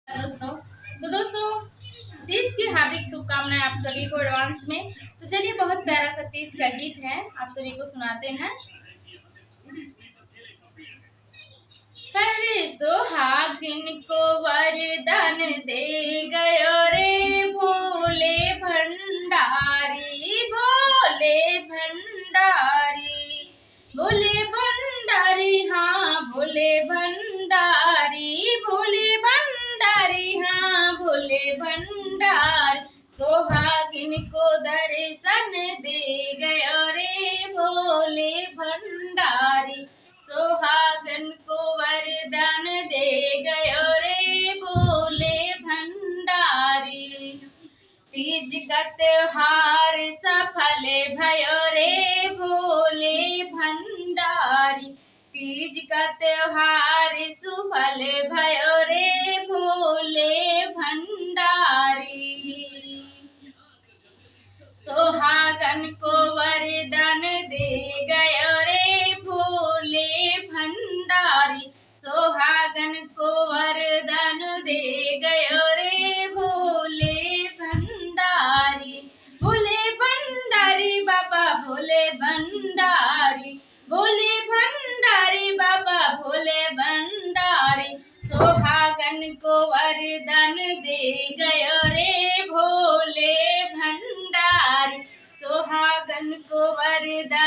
दोस्तों दोस्तों तीज की हार्दिक शुभकामनाएं आप सभी को एडवांस में। तो चलिए बहुत प्यारा सा तीज का गीत है, आप सभी को सुनाते हैं। हर सुहागिन को वरदान दे गयो रे भोले भंडारी, भोले भंडारी, भोले भंडारी, हाँ भोले भंडारी, भोले भंडारी, हाँ भोले भंडारी। सुहागिन को दर्शन दे गयो रे भोले भंडारी, सुहागन को वरदान दे गयो रे भोले भंडारी। तीज का त्योहार सफल भयो रे भोले भंडारी, तीज का त्योहार सुफल भयो रे भोले भंडारी। सुहागन को वरदान दे गयो रे भोले भंडारी, सुहागन को वरदान दे गयो रे भोले भंडारी। भोले भंडारी बाबा भोले भंडारी, भोले भंडारी बाबा भोले भंडारी। सुहागन को वरदान दे गयो रे भोले भंडारी, सुहागन को वरदान